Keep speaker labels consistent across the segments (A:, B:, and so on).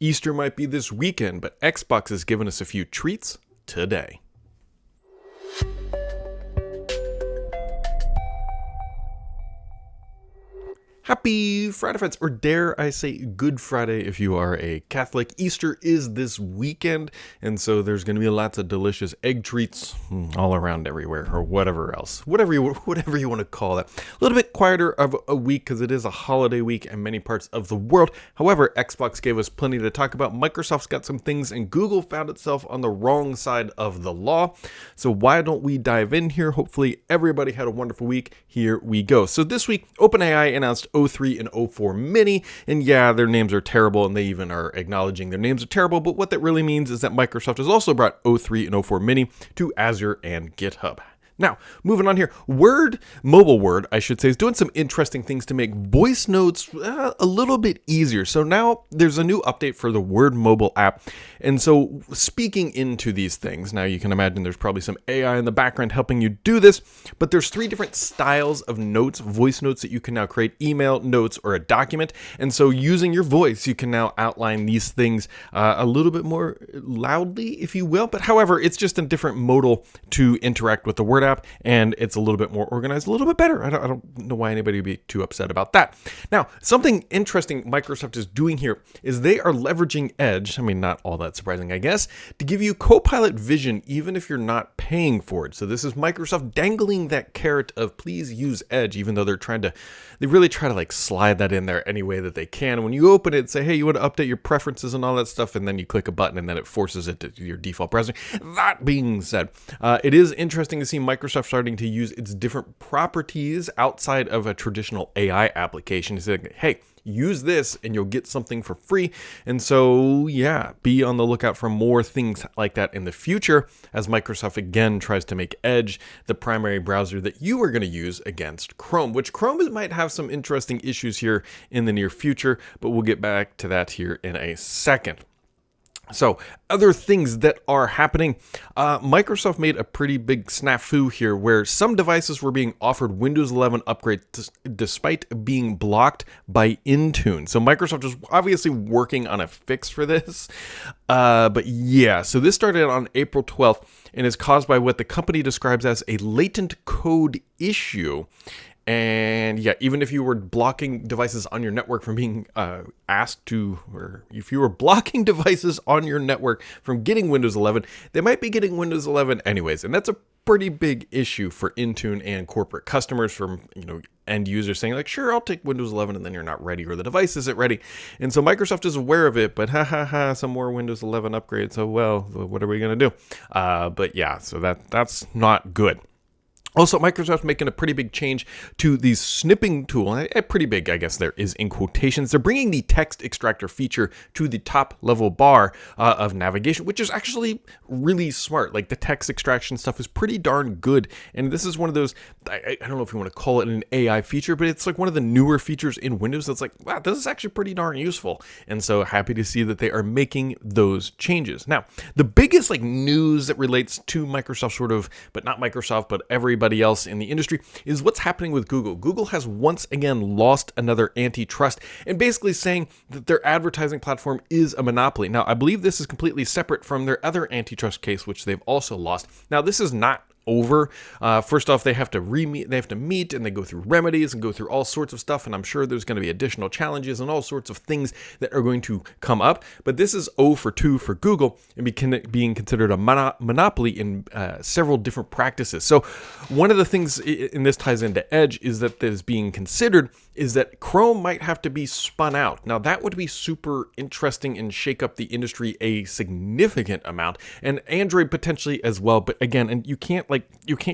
A: Easter might be this weekend, but Xbox has given us a few treats today. Happy Friday, friends, or dare I say Good Friday if you are a Catholic. Easter is this weekend, and so there's going to be lots of delicious egg treats all around everywhere, or whatever else. Whatever you want to call that. A little bit quieter of a week because it is a holiday week in many parts of the world. However, Xbox gave us plenty to talk about. Microsoft's got some things, and Google found itself on the wrong side of the law. So why don't we dive in here? Hopefully everybody had a wonderful week. Here we go. So this week, OpenAI announced O3 and O4 Mini, and yeah, their names are terrible, and they even are acknowledging their names are terrible, but what that really means is that Microsoft has also brought O3 and O4 Mini to Azure and GitHub. Now, moving on here, Mobile Word, I should say, is doing some interesting things to make voice notes a little bit easier. So now there's a new update for the Word mobile app. And so speaking into these things, now you can imagine there's probably some AI in the background helping you do this, but there's 3 different styles of notes, voice notes that you can now create: email, notes, or a document. And so using your voice, you can now outline these things a little bit more loudly, if you will. But however, it's just a different modal to interact with the Word app, and it's a little bit more organized, a little bit better. I don't know why anybody would be too upset about that. Now, something interesting Microsoft is doing here is they are leveraging Edge, I mean, not all that surprising, I guess, to give you Copilot Vision even if you're not paying for it. So this is Microsoft dangling that carrot of please use Edge, even though they really try to like slide that in there any way that they can. When you open it, say, hey, you want to update your preferences and all that stuff, and then you click a button and then it forces it to your default browser. That being said, it is interesting to see Microsoft starting to use its different properties outside of a traditional AI application to say, hey, use this and you'll get something for free. And so, yeah, be on the lookout for more things like that in the future as Microsoft again tries to make Edge the primary browser that you are going to use against Chrome, which Chrome might have some interesting issues here in the near future, but we'll get back to that here in a second. So, other things that are happening, Microsoft made a pretty big snafu here where some devices were being offered Windows 11 upgrades despite being blocked by Intune. So Microsoft is obviously working on a fix for this. But yeah, so this started on April 12th and is caused by what the company describes as a latent code issue. And yeah, even if you were blocking devices on your network from being asked to, or if you were blocking devices on your network from getting Windows 11, they might be getting Windows 11 anyways. And that's a pretty big issue for Intune and corporate customers, from end users saying like, sure, I'll take Windows 11, and then you're not ready or the device isn't ready. And so Microsoft is aware of it, but some more Windows 11 upgrades. So well, what are we going to do? But yeah, so that's not good. Also, Microsoft's making a pretty big change to the snipping tool. Pretty big, I guess there is in quotations. They're bringing the text extractor feature to the top level bar of navigation, which is actually really smart. Like the text extraction stuff is pretty darn good. And this is one of those, I don't know if you want to call it an AI feature, but it's like one of the newer features in Windows that's like, wow, this is actually pretty darn useful. And so happy to see that they are making those changes. Now, the biggest news that relates to Microsoft but not Microsoft, but everybody else in the industry is what's happening with Google. Google has once again lost another antitrust and basically saying that their advertising platform is a monopoly. Now, I believe this is completely separate from their other antitrust case, which they've also lost. Now, this is not over. First off, they have to meet and they go through remedies and go through all sorts of stuff, and I'm sure there's going to be additional challenges and all sorts of things that are going to come up, but this is 0 for 2 for Google and being considered a monopoly in several different practices. So one of the things, and this ties into Edge, is that is being considered is that Chrome might have to be spun out. Now that would be super interesting and shake up the industry a significant amount, and Android potentially as well. But again, and you can't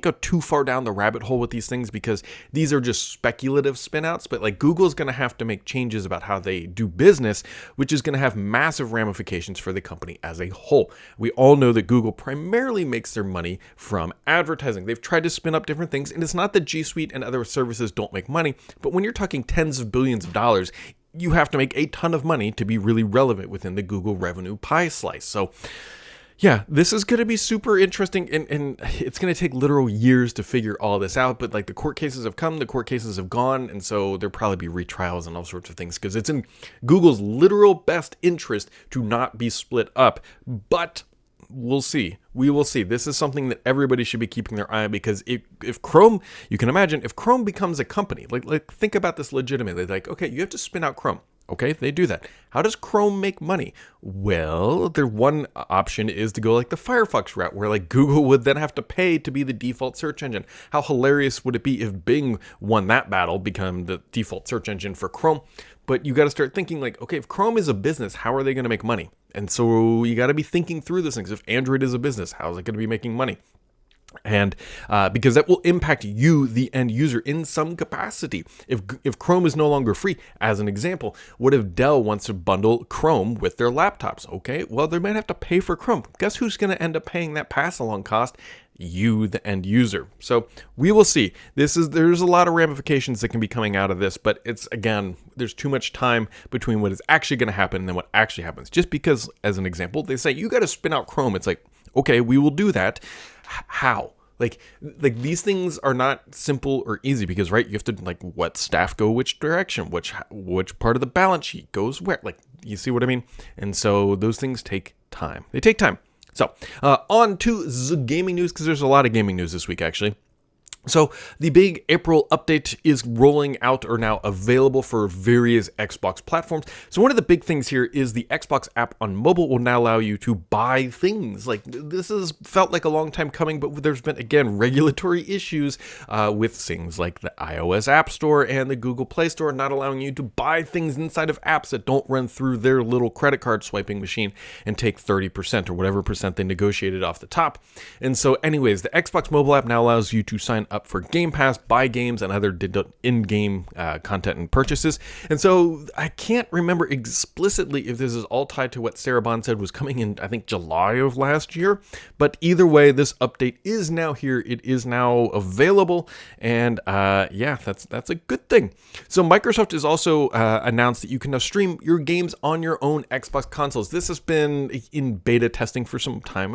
A: go too far down the rabbit hole with these things because these are just speculative spinouts. But Google's going to have to make changes about how they do business, which is going to have massive ramifications for the company as a whole. We all know that Google primarily makes their money from advertising. They've tried to spin up different things, and it's not that G Suite and other services don't make money, but when you're talking tens of billions of dollars, you have to make a ton of money to be really relevant within the Google revenue pie slice. So Yeah, this is going to be super interesting, and it's going to take literal years to figure all this out. But like the court cases have come, the court cases have gone, and so there'll probably be retrials and all sorts of things because it's in Google's literal best interest to not be split up. But we'll see. We will see. This is something that everybody should be keeping their eye on because if Chrome, you can imagine, if Chrome becomes a company, like think about this legitimately. Like, okay, you have to spin out Chrome. Okay, they do that. How does Chrome make money? Well, their one option is to go like the Firefox route, where like Google would then have to pay to be the default search engine. How hilarious would it be if Bing won that battle, become the default search engine for Chrome? But you got to start thinking like, okay, if Chrome is a business, how are they going to make money? And so you got to be thinking through those things. If Android is a business, how is it going to be making money? And because that will impact you, the end user, in some capacity. If Chrome is no longer free, as an example, what if Dell wants to bundle Chrome with their laptops? Okay, well, they might have to pay for Chrome. Guess who's going to end up paying that pass-along cost? You, the end user. So we will see. There's a lot of ramifications that can be coming out of this, but it's, again, there's too much time between what is actually going to happen and then what actually happens. Just because, as an example, they say you got to spin out Chrome. It's like, okay, we will do that. How? Like these things are not simple or easy because, right, you have to like what staff go which direction, which part of the balance sheet goes where, like, you see what I mean? And so those things take time. They take time. So on to the gaming news, because there's a lot of gaming news this week, actually. So the big April update is rolling out, or now available for various Xbox platforms. So one of the big things here is the Xbox app on mobile will now allow you to buy things. Like, this has felt like a long time coming, but there's been, again, regulatory issues with things like the iOS App Store and the Google Play Store not allowing you to buy things inside of apps that don't run through their little credit card swiping machine and take 30% or whatever percent they negotiated off the top. And so anyways, the Xbox mobile app now allows you to sign up for Game Pass, buy games, and other in-game content and purchases. And so I can't remember explicitly if this is all tied to what Sarah Bond said was coming in, I think, July of last year. But either way, this update is now here. It is now available. And yeah, that's a good thing. So Microsoft has also announced that you can now stream your games on your own Xbox consoles. This has been in beta testing for some time,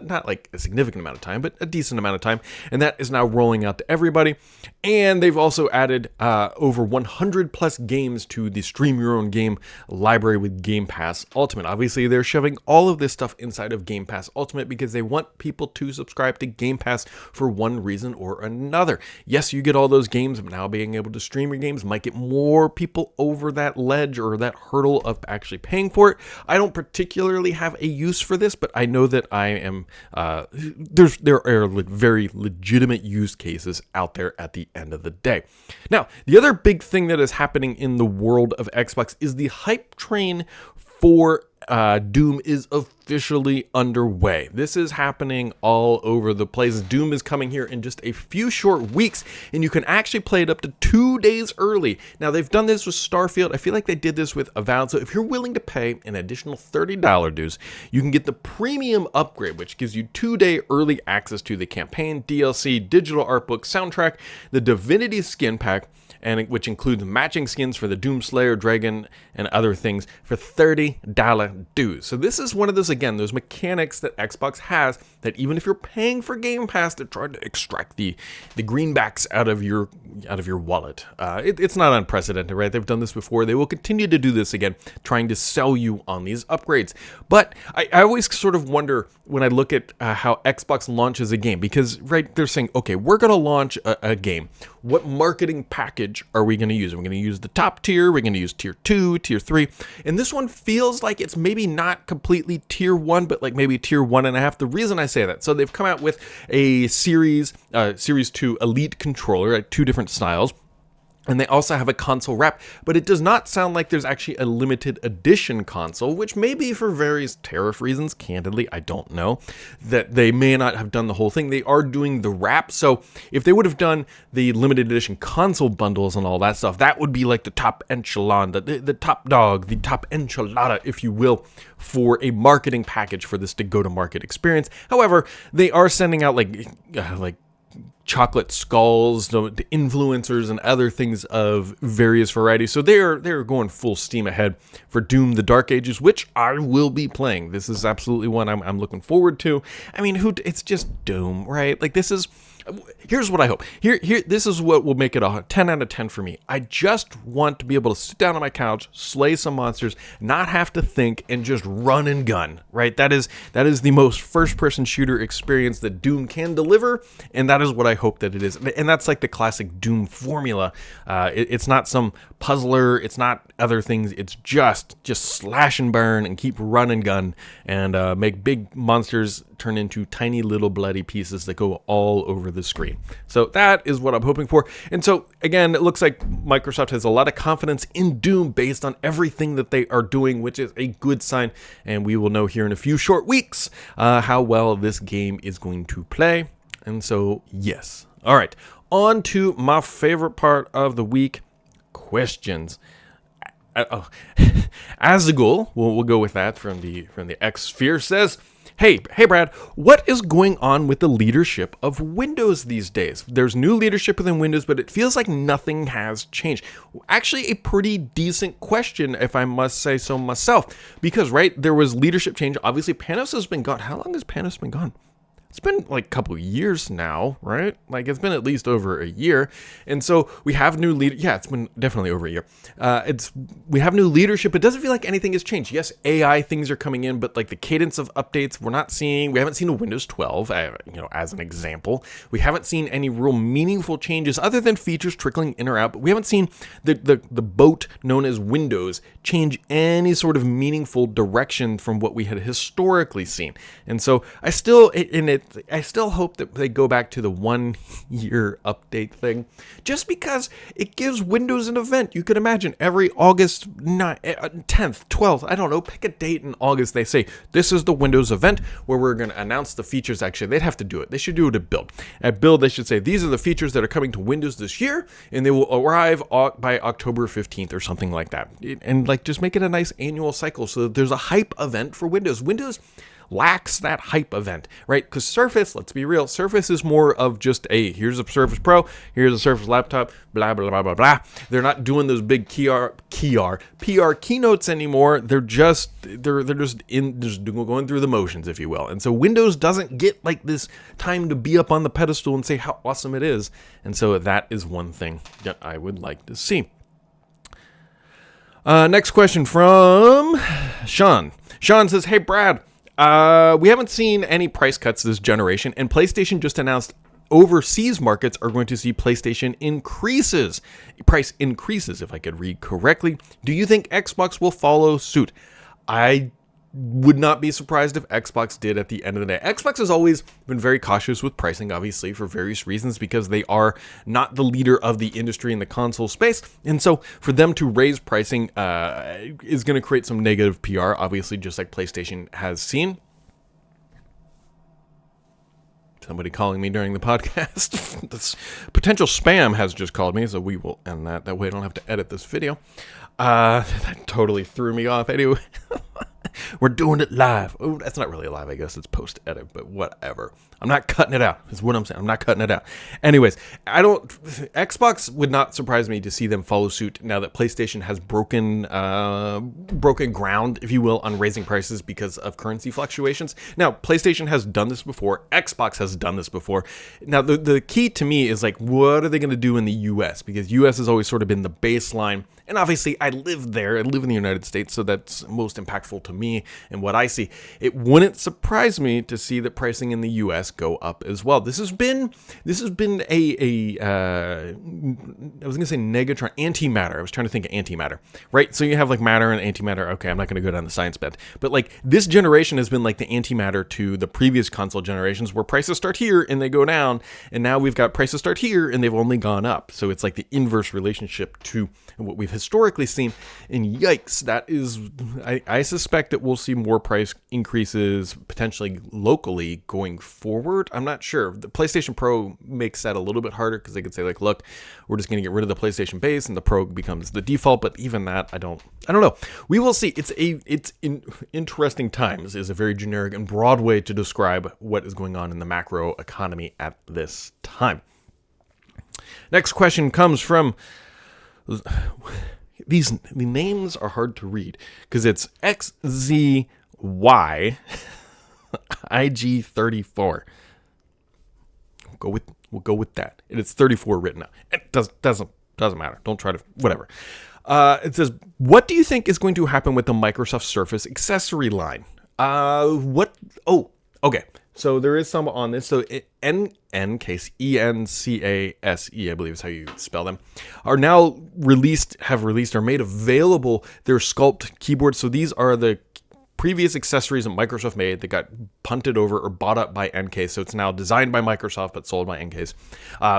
A: not like a significant amount of time, but a decent amount of time. And that is now rolling out to everybody. And they've also added over 100 plus games to the stream your own game library with Game Pass Ultimate. Obviously, they're shoving all of this stuff inside of Game Pass Ultimate because they want people to subscribe to Game Pass for one reason or another. Yes, you get all those games, but now being able to stream your games might get more people over that ledge or that hurdle of actually paying for it. I don't particularly have a use for this, but I know that I am there are very legitimate use cases out there at the end of the day. Now, the other big thing that is happening in the world of Xbox is the hype train for Doom is officially underway. This is happening all over the place. Doom is coming here in just a few short weeks, and you can actually play it up to 2 days early. Now, they've done this with Starfield. I feel like they did this with Avowed. So if you're willing to pay an additional $30 dues, you can get the premium upgrade, which gives you 2-day early access to the campaign, DLC, digital art book, soundtrack, the Divinity skin pack, and which includes matching skins for the Doomslayer, Dragon, and other things for $30 dues. So this is one of those, again, those mechanics that Xbox has that even if you're paying for Game Pass, they're trying to extract the greenbacks out of your wallet. It's not unprecedented, right? They've done this before. They will continue to do this again, trying to sell you on these upgrades. But I always sort of wonder when I look at how Xbox launches a game, because, right, they're saying, okay, we're going to launch a game. What marketing package are we going to use? We're going to use the top tier. We're going to use tier 2, tier 3. And this one feels like it's maybe not completely tier 1, but like maybe tier 1.5. The reason I say that, so they've come out with a Series 2 Elite controller, like 2 different styles. And they also have a console wrap, but it does not sound like there's actually a limited edition console, which may be for various tariff reasons. Candidly, I don't know. That they may not have done the whole thing. They are doing the wrap. So if they would have done the limited edition console bundles and all that stuff, that would be like the top enchilada, the top dog, the top enchilada, if you will, for a marketing package for this to go to market experience. However, they are sending out like chocolate skulls, the influencers, and other things of various varieties. So they're going full steam ahead for Doom: The Dark Ages, which I will be playing. This is absolutely one I'm looking forward to. I mean, it's just Doom, right? Like, this is... Here's what I hope. This is what will make it a 10 out of 10 for me. I just want to be able to sit down on my couch, slay some monsters, not have to think, and just run and gun, right? That is the most first-person shooter experience that Doom can deliver, and that is what I hope that it is. And that's like the classic Doom formula. It's not some puzzler. It's not other things. It's just slash and burn and keep run and gun and make big monsters turn into tiny little bloody pieces that go all over the screen. So that is what I'm hoping for. And so again, it looks like Microsoft has a lot of confidence in Doom based on everything that they are doing, which is a good sign. And we will know here in a few short weeks how well this game is going to play. And so, yes. All right, on to my favorite part of the week, questions. Azagul, we'll go with that from the X Sphere, says, Hey Brad, what is going on with the leadership of Windows these days? There's new leadership within Windows, but it feels like nothing has changed. Actually, a pretty decent question, if I must say so myself, because, right, there was leadership change. Obviously, Panos has been gone. How long has Panos been gone? It's been like a couple years now, right? Like, it's been at least over a year. And so we have new leader. Yeah, it's been definitely over a year. We have new leadership. It doesn't feel like anything has changed. Yes, AI things are coming in, but like the cadence of updates, we haven't seen a Windows 12, as an example. We haven't seen any real meaningful changes other than features trickling in or out. But we haven't seen the boat known as Windows change any sort of meaningful direction from what we had historically seen. And so I still hope that they go back to the 1 year update thing, just because it gives Windows an event. You could imagine every August 10th, 12th, I don't know, pick a date in August, they say, this is the Windows event where we're going to announce the features. Actually, they'd have to do it. They should do it at Build. At Build, they should say, these are the features that are coming to Windows this year, and they will arrive by October 15th or something like that. And like, just make it a nice annual cycle so that there's a hype event for Windows. Windows lacks that hype event, right? Because Surface, let's be real, Surface is more of just here's a Surface Pro, here's a Surface laptop, blah, blah, blah, blah, blah. They're not doing those big PR keynotes anymore. They're just going through the motions, if you will. And so Windows doesn't get like this time to be up on the pedestal and say how awesome it is. And so that is one thing that I would like to see. Next question from Sean. Sean says, hey Brad, we haven't seen any price cuts this generation, and PlayStation just announced overseas markets are going to see PlayStation price increases, if I could read correctly. Do you think Xbox will follow suit? I would not be surprised if Xbox did at the end of the day. Xbox has always been very cautious with pricing, obviously, for various reasons, because they are not the leader of the industry in the console space. And so for them to raise pricing is going to create some negative PR, obviously, just like PlayStation has seen. Somebody calling me during the podcast. This potential spam has just called me, so we will end that. That way I don't have to edit this video. That totally threw me off. Anyway, we're doing it live. Oh, that's not really live, I guess. It's post-edit, but whatever. I'm not cutting it out. That's what I'm saying. I'm not cutting it out. Anyways, Xbox would not surprise me to see them follow suit now that PlayStation has broken ground, if you will, on raising prices because of currency fluctuations. Now, PlayStation has done this before. Xbox has done this before. Now, the key to me is like, what are they going to do in the U.S.? Because U.S. has always sort of been the baseline. And obviously, I live there. I live in the United States, so that's most impactful to me and what I see. It wouldn't surprise me to see that pricing in the U.S. go up as well. This has been I was going to say negatron, antimatter. I was trying to think of antimatter, right? So you have like matter and antimatter. Okay, I'm not going to go down the science bent, but like this generation has been like the antimatter to the previous console generations, where prices start here and they go down, and now we've got prices start here and they've only gone up. So it's like the inverse relationship to what we've historically seen. And yikes, that is, I suspect that we'll see more price increases potentially locally going forward. I'm not sure. The PlayStation Pro makes that a little bit harder because they could say like, look, we're just going to get rid of the PlayStation base and the Pro becomes the default. But even that, I don't know. We will see. It's interesting times is a very generic and broad way to describe what is going on in the macro economy at this time. Next question comes from the names are hard to read because it's XZY IG34. We'll go with that. And it's 34 written out. It doesn't matter. Don't try to whatever. It says, what do you think is going to happen with the Microsoft Surface accessory line? Okay. So there is some on this. So Encase, ENCASE, I believe is how you spell them, are now have released or made available their Sculpt keyboards. So these are the previous accessories that Microsoft made that got punted over or bought up by Encase. So it's now designed by Microsoft but sold by Encase.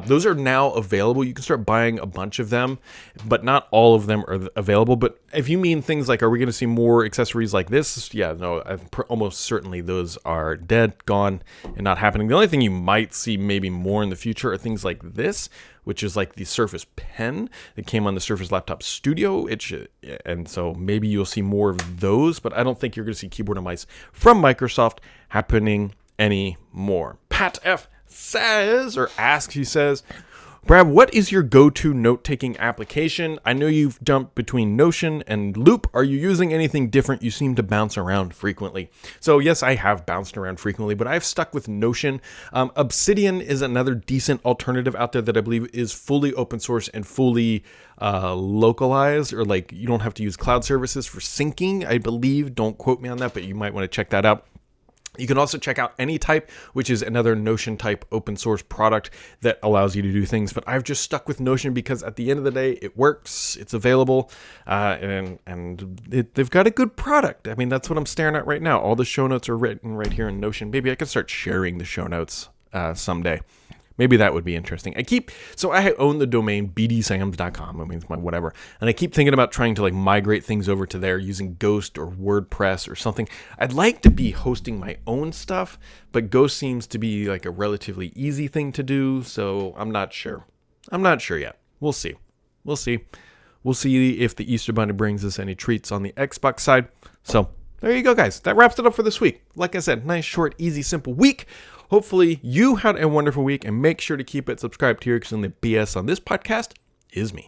A: Those are now available. You can start buying a bunch of them, but not all of them are available. But if you mean things like, are we going to see more accessories like this? Yeah, no, almost certainly those are dead, gone, and not happening. The only thing you might see maybe more in the future are things like this, which is like the Surface Pen that came on the Surface Laptop Studio. And so maybe you'll see more of those, but I don't think you're going to see keyboard and mice from Microsoft happening anymore. Pat F says, he says, Brad, what is your go-to note-taking application? I know you've jumped between Notion and Loop. Are you using anything different? You seem to bounce around frequently. So yes, I have bounced around frequently, but I've stuck with Notion. Obsidian is another decent alternative out there that I believe is fully open source and fully localized, or like you don't have to use cloud services for syncing, I believe. Don't quote me on that, but you might want to check that out. You can also check out AnyType, which is another Notion type open source product that allows you to do things. But I've just stuck with Notion because at the end of the day, it works, it's available, and they've got a good product. I mean, that's what I'm staring at right now. All the show notes are written right here in Notion. Maybe I can start sharing the show notes someday. Maybe that would be interesting. I own the domain bdsams.com. I mean, it's my whatever. And I keep thinking about trying to like migrate things over to there using Ghost or WordPress or something. I'd like to be hosting my own stuff, but Ghost seems to be like a relatively easy thing to do. So I'm not sure. Yet. We'll see. We'll see if the Easter Bunny brings us any treats on the Xbox side. So there you go, guys. That wraps it up for this week. Like I said, nice, short, easy, simple week. Hopefully you had a wonderful week, and make sure to keep it subscribed here because the BS on this podcast is me.